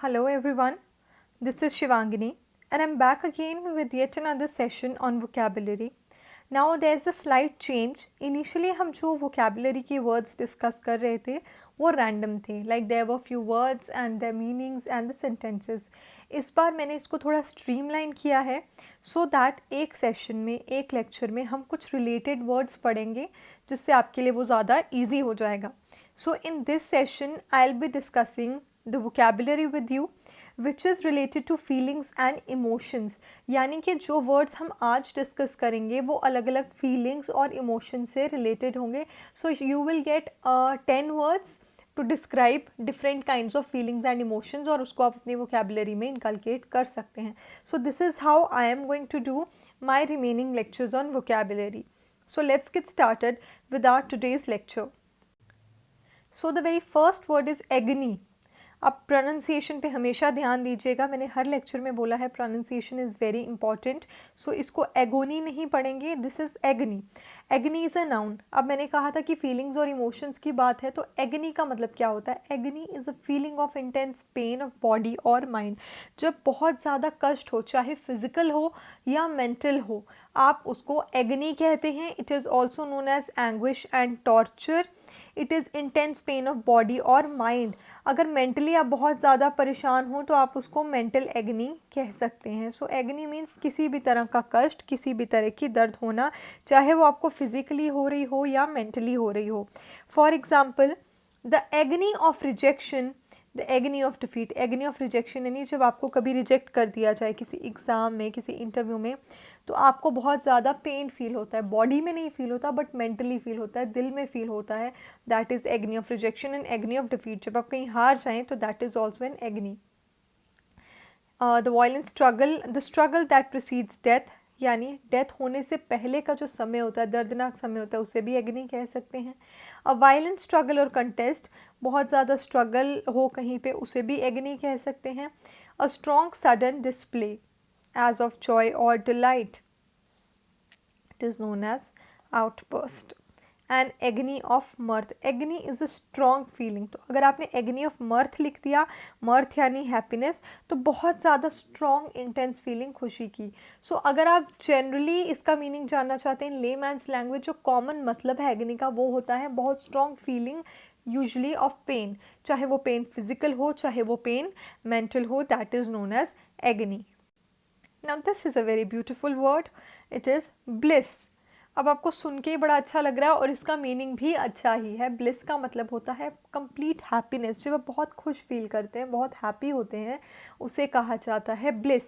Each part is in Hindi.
Hello everyone, this is Shivangini and I'm back again with yet another session on vocabulary. Now there's a slight change. Initially हम जो vocabulary के words discuss कर रहे थे वो random थे, like there were few words and their meanings and the sentences. इस बार मैंने इसको थोड़ा streamline किया है so that एक session में एक lecture में हम कुछ related words पढ़ेंगे जिससे आपके लिए वो ज़्यादा easy हो जाएगा. So in this session I'll be discussing the vocabulary with you which is related to feelings and emotions. यानी कि जो words हम आज discuss करेंगे वो अलग अलग feelings और emotions से related होंगे. So you will get 10 words to describe different kinds of feelings and emotions और उसको आप अपनी vocabulary में inculcate कर सकते हैं. So this is how I am going to do my remaining lectures on vocabulary. So let's get started with our today's lecture. So the very first word is agony. आप प्रोनाउंसिएशन पे हमेशा ध्यान दीजिएगा. मैंने हर लेक्चर में बोला है प्रोनाउंसिएशन इज़ वेरी इंपॉर्टेंट. सो इसको एगोनी नहीं पढ़ेंगे, this is agony. Agony is a noun. अब मैंने कहा था कि फीलिंग्स और इमोशंस की बात है तो एगनी का मतलब क्या होता है? Agony is a feeling of intense pain of body और माइंड. जब बहुत ज़्यादा कष्ट हो, चाहे फिजिकल हो या मेंटल हो, आप उसको एगनी कहते हैं. It is also known as anguish and torture. It is intense pain of body और माइंड. अगर मेंटली आप बहुत ज़्यादा परेशान हो तो आप उसको मेंटल एगनी कह सकते हैं. सो एगनी मीन्स किसी भी तरह का कष्ट, किसी भी तरह की दर्द होना, चाहे वो आपको फिजिकली हो रही हो या मेंटली हो रही हो. For example the agony of rejection, the agony of defeat. Agony of rejection यानी जब आपको कभी रिजेक्ट कर दिया जाए किसी एग्ज़ाम में, किसी इंटरव्यू में, तो आपको बहुत ज़्यादा पेन फील होता है. बॉडी में नहीं फील होता बट मेंटली फील होता है, दिल में फील होता है. That is agony of rejection. And agony of defeat, जब आप कहीं हार जाएं तो that is also an agony. The violent struggle, the struggle that precedes death, यानी डेथ होने से पहले का जो समय होता है, दर्दनाक समय होता है, उसे भी एगनी कह सकते हैं. अ वायलेंट स्ट्रगल और कंटेस्ट, बहुत ज़्यादा स्ट्रगल हो कहीं पे, उसे भी एगनी कह सकते हैं. A strong sudden display as of joy और delight, it is known as outburst. And agony of mirth, agony is a strong feeling. तो अगर आपने agony of mirth लिख दिया, mirth यानी happiness, तो बहुत ज़्यादा strong intense feeling खुशी की. So अगर आप generally इसका meaning जानना चाहते हैं layman's language, जो common मतलब है agony का वो होता है बहुत strong feeling usually of pain. चाहे वो pain physical हो, चाहे वो pain mental हो, that is known as agony. Now this is a very beautiful word. It is bliss. अब आपको सुन के ही बड़ा अच्छा लग रहा है और इसका मीनिंग भी अच्छा ही है. ब्लिस का मतलब होता है कंप्लीट हैप्पीनेस. जब आप बहुत खुश फील करते हैं, बहुत हैप्पी होते हैं, उसे कहा जाता है bliss.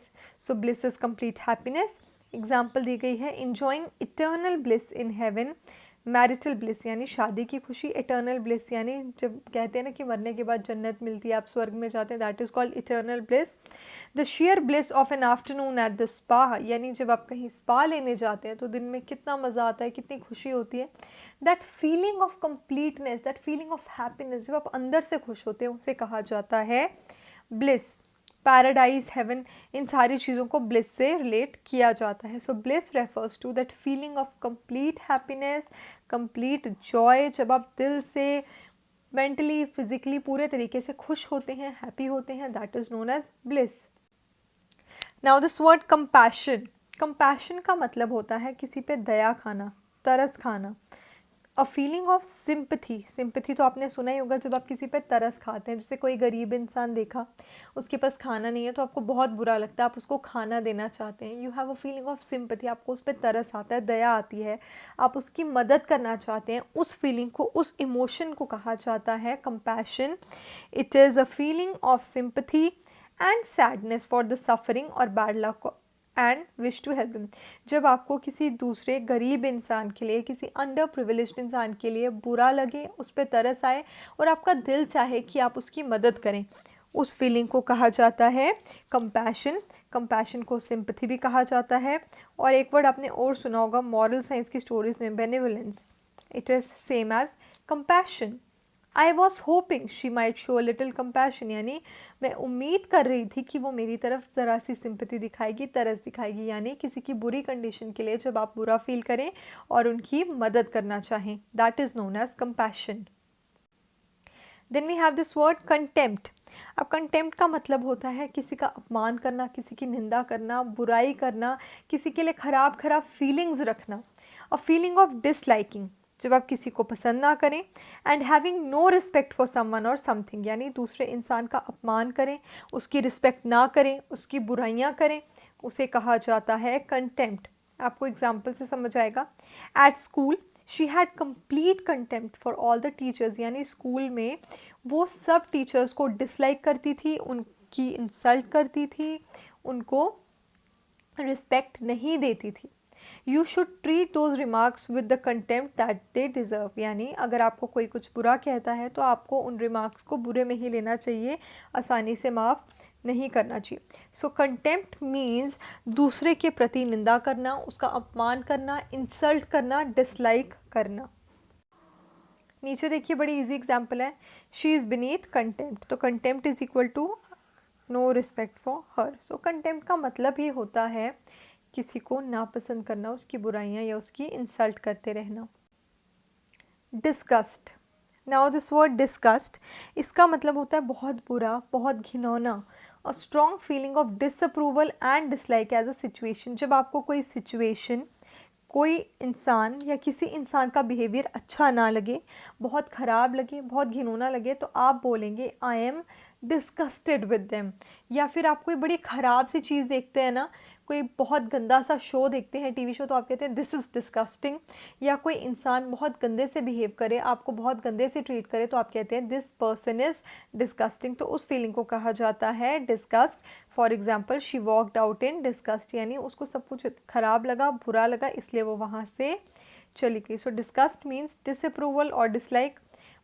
So bliss is complete happiness. Example दी गई है enjoying eternal bliss in heaven. Marital bliss यानी शादी की खुशी. इटर्नल ब्लिस यानी जब कहते हैं ना कि मरने के बाद जन्नत मिलती है, आप स्वर्ग में जाते हैं, that is called eternal bliss. The sheer bliss of an afternoon at the spa, यानी जब आप कहीं स्पा लेने जाते हैं तो दिन में कितना मज़ा आता है, कितनी खुशी होती है. That feeling of completeness, that feeling of happiness, जब आप अंदर से खुश होते हैं, उसे कहा जाता है ब्लिस. पैराडाइज, हेवन, इन सारी चीज़ों को ब्लिस से रिलेट किया जाता है. So bliss refers to that feeling of complete happiness, complete joy, जब आप दिल से मेंटली फिजिकली पूरे तरीके से खुश होते हैं, हैप्पी होते हैं, that is known as bliss. Now this word compassion. Compassion का मतलब होता है किसी पे दया खाना, तरस खाना. अ फीलिंग ऑफ सिंपथी. सिंपथी तो आपने सुना ही होगा, जब आप किसी पे तरस खाते हैं. जैसे कोई गरीब इंसान देखा, उसके पास खाना नहीं है तो आपको बहुत बुरा लगता है, आप उसको खाना देना चाहते हैं. You have a feeling of sympathy, आपको उस पर तरस आता है, दया आती है, आप उसकी मदद करना चाहते हैं. उस फीलिंग को, उस इमोशन को कहा जाता है compassion. It is a feeling of sympathy and sadness for the suffering और bad luck and wish to help them. जब आपको किसी दूसरे गरीब इंसान के लिए, किसी अंडर प्रिविलेज्ड इंसान के लिए बुरा लगे, उस पर तरस आए और आपका दिल चाहे कि आप उसकी मदद करें, उस फीलिंग को कहा जाता है कंपैशन. कंपैशन को सिंपथी भी कहा जाता है. और एक वर्ड आपने और सुना होगा मॉरल साइंस की स्टोरीज में, benevolence. It is same as compassion. I was hoping she might show a little compassion, यानी मैं उम्मीद कर रही थी कि वो मेरी तरफ ज़रा सी सिंपैथी दिखाएगी, तरस दिखाएगी. यानी किसी की बुरी कंडीशन के लिए जब आप बुरा फील करें और उनकी मदद करना चाहें, that is known as compassion. Then we have this word contempt. अब कंटेम्प्ट का मतलब होता है किसी का अपमान करना, किसी की निंदा करना, बुराई करना, किसी के लिए ख़राब ख़राब फीलिंग्स रखना। अ फीलिंग ऑफ डिसलाइकिंग, जब आप किसी को पसंद ना करें। And having no respect for someone और समथिंग, यानी दूसरे इंसान का अपमान करें, उसकी रिस्पेक्ट ना करें, उसकी बुराइयां करें, उसे कहा जाता है कंटेम्प्ट। आपको एग्जाम्पल से समझ आएगा। At school she had complete contempt for all the teachers, यानी स्कूल में वो सब टीचर्स को डिसलाइक करती थी, उनकी इंसल्ट करती थी, उनको रिस्पेक्ट नहीं देती थी। You should treat those remarks with the contempt that they deserve, यानी अगर आपको कोई कुछ बुरा कहता है तो आपको उन रिमार्क्स को बुरे में ही लेना चाहिए, आसानी से माफ़ नहीं करना चाहिए। सो कंटेम्प्ट मीन्स दूसरे के प्रति निंदा करना, उसका अपमान करना, इंसल्ट करना, डिसलाइक करना। नीचे देखिए बड़ी इजी एग्जाम्पल है, शी इज़ बीनीथ कंटेम्प्ट, तो contempt is equal to no respect for her. So contempt का मतलब ही होता है किसी को नापसंद करना, उसकी बुराइयां या उसकी इंसल्ट करते रहना। Disgust, now this word disgust, इसका मतलब होता है बहुत बुरा, बहुत घिनौना। A strong feeling of disapproval and dislike as a situation, जब आपको कोई सिचुएशन, कोई इंसान या किसी इंसान का बिहेवियर अच्छा ना लगे, बहुत ख़राब लगे, बहुत घिनौना लगे, तो आप बोलेंगे I M disgusted with them. या फिर आप कोई बड़ी ख़राब सी चीज़ देखते हैं ना, कोई बहुत गंदा सा शो देखते हैं, टीवी शो, तो आप कहते हैं दिस इज़ डिस्गस्टिंग। या कोई इंसान बहुत गंदे से बिहेव करे, आपको बहुत गंदे से ट्रीट करे, तो आप कहते हैं दिस पर्सन इज़ डिस्गस्टिंग। तो उस फीलिंग को कहा जाता है disgust. For example she walked out in disgust, यानी उसको सब कुछ ख़राब लगा, बुरा लगा, इसलिए वो वहाँ से चली गई। सो डिस्गस्ट मीन्स डिसअप्रूवल और डिसलाइक,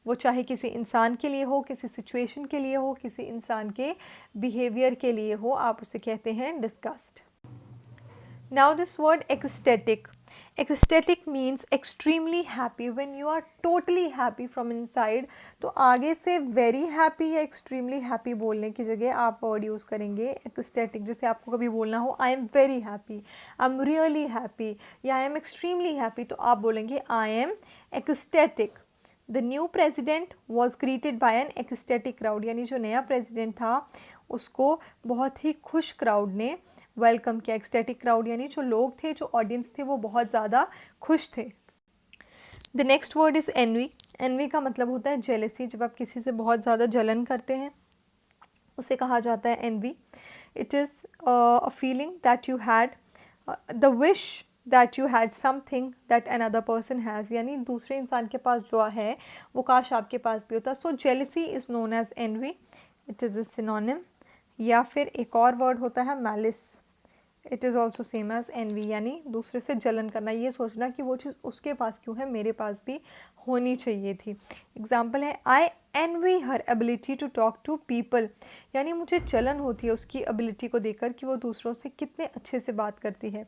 वो चाहे किसी इंसान के लिए हो, किसी सिचुएशन के लिए हो, किसी इंसान के बिहेवियर के लिए हो, आप उसे कहते हैं disgust. Now this word ecstatic. Ecstatic means extremely happy, when you are totally happy from inside. तो आगे से very happy या extremely happy बोलने की जगह आप word use करेंगे ecstatic। जैसे आपको कभी बोलना हो I am very happy, I am really happy या I am extremely happy, तो आप बोलेंगे I am ecstatic. The new president was greeted by an ecstatic crowd, यानी जो नया प्रेसिडेंट था उसको बहुत ही खुश क्राउड ने वेलकम किया। एक्सटेटिक क्राउड यानी जो लोग थे, जो ऑडियंस थे, वो बहुत ज़्यादा खुश थे। The next word is envy. Envy का मतलब होता है जेलेसी, जब आप किसी से बहुत ज़्यादा जलन करते हैं उसे कहा जाता है envy. It is a feeling that you had, the wish that you had something that another person has, यानी दूसरे इंसान के पास जो है वो काश आपके पास भी होता। So jealousy is known as envy, it is a synonym. या फिर एक और वर्ड होता है malice, it is also same as envy, यानी दूसरे से जलन करना, ये सोचना कि वो चीज़ उसके पास क्यों है, मेरे पास भी होनी चाहिए थी। एग्जाम्पल है I envy her ability to talk to people, यानी मुझे जलन होती है उसकी एबिलिटी को देखकर कि वो दूसरों से कितने अच्छे से बात करती है।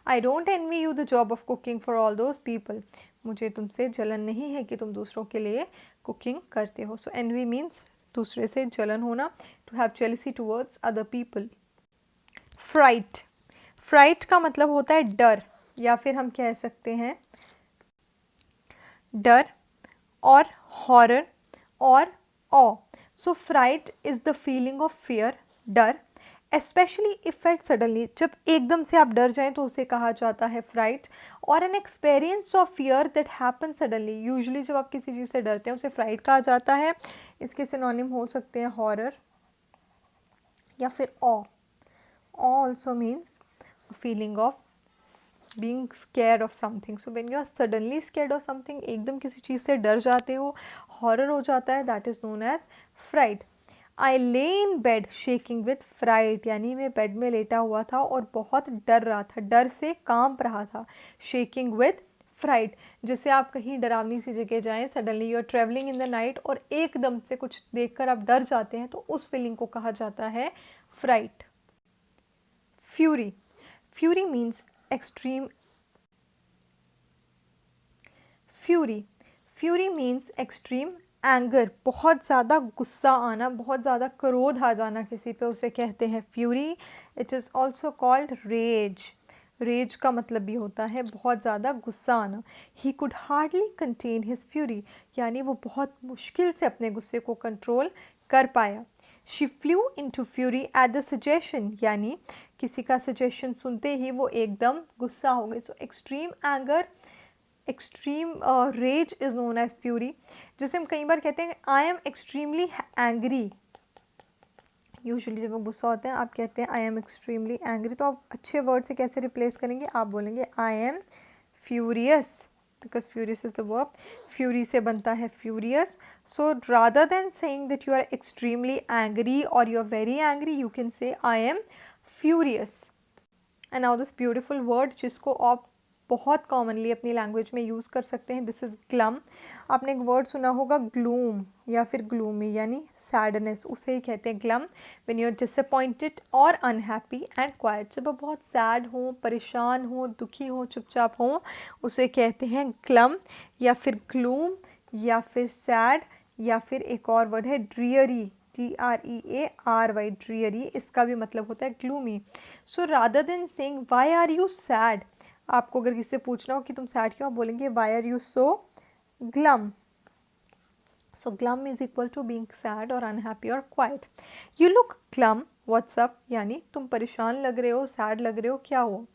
I don't envy you the job of cooking for all those people, मुझे तुमसे जलन नहीं है कि तुम दूसरों के लिए कुकिंग करते हो। सो एनवी मीन्स दूसरे से जलन होना, to have jealousy towards other people. Fright, fright का मतलब होता है डर, या फिर हम कह सकते हैं डर और हॉरर और awe. So fright is the feeling of fear, डर, स्पेशली इफ फेल्ट सडनली, जब एकदम से आप डर जाएं तो उसे कहा जाता है फ्राइट। और an experience of fear that happen suddenly, usually जब आप किसी चीज़ से डरते हैं उसे फ्राइट कहा जाता है। इसके सिनोनिम हो सकते हैं हॉरर या फिर awe. Awe also means feeling of being scared of something. So when you are suddenly scared of something, एकदम किसी चीज़ से डर जाते हो, हॉरर हो जाता है, that is known as fright. I lay in bed shaking with fright, यानी मैं बेड में लेटा हुआ था और बहुत डर रहा था, डर से कांप रहा था। shaking with fright, जैसे आप कहीं डरावनी सी जगह जाएं, suddenly you are travelling in the night और एकदम से कुछ देखकर आप डर जाते हैं, तो उस फीलिंग को कहा जाता है fright. Fury, fury means extreme, fury, fury means extreme anger, बहुत ज़्यादा गुस्सा आना, बहुत ज़्यादा क्रोध आ जाना किसी पे, उसे कहते हैं fury. It is also called rage, rage का मतलब भी होता है बहुत ज़्यादा गुस्सा आना। He could hardly contain his fury, यानी वो बहुत मुश्किल से अपने गुस्से को कंट्रोल कर पाया। She flu into fury at the suggestion, यानी किसी का सजेशन सुनते ही वो एकदम गुस्सा हो गई. So extreme anger, extreme rage is known as fury. जैसे हम कई बार कहते हैं I am extremely angry. Usually जब हम गुस्सा होते हैं आप कहते हैं आई एम एक्सट्रीमली एंग्री, तो आप अच्छे वर्ड से कैसे रिप्लेस करेंगे? आप बोलेंगे I am furious, because furious is the verb. Fury से बनता है furious. So rather than saying that you are extremely angry और you are very angry, you can say I am furious. And now this beautiful word जिसको आप बहुत कॉमनली अपनी लैंग्वेज में यूज़ कर सकते हैं, दिस इज़ ग्लम. आपने एक वर्ड सुना होगा ग्लूम या फिर ग्लूमी, यानी सैडनेस, उसे ही कहते हैं glum. When you are disappointed और अनहैप्पी एंड क्वाइट, जब आप बहुत सैड हो, परेशान हो, दुखी हो, चुपचाप हो, उसे कहते हैं ग्लम या फिर ग्लूम या फिर सैड. या फिर एक और वर्ड है ड्रियरी, DREARY, ड्रियरी, इसका भी मतलब होता है gloomy. So rather than saying why are you sad, आपको अगर किसी से पूछना हो कि तुम सैड क्यों, आप बोलेंगे why are you so glum. So glum is equal to being sad और अनहैप्पी और quiet. You look glum, what's, up तुम परेशान लग रहे हो, सैड लग रहे हो, क्या हो.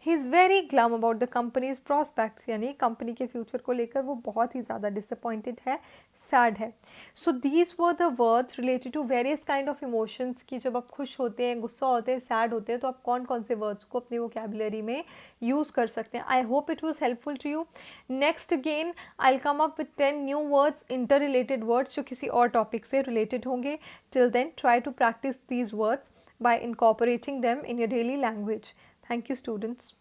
He is very glum about the companies prospects, यानी कंपनी के फ्यूचर को लेकर वो बहुत ही ज़्यादा डिसअपॉइंटेड है, सैड है. So these were the words related to various kind of emotions, की जब आप खुश होते हैं, गुस्सा होते हैं, सैड होते हैं, तो आप कौन कौन से वर्ड्स को अपनी वोकैबुलरी में यूज़ कर सकते हैं. I hope it was helpful to you. Next again I will come up with 10 new words, inter related words जो किसी और टॉपिक से रिलेटेड होंगे. Till then try to practice these words by incorporating them in your daily language. Thank you, students.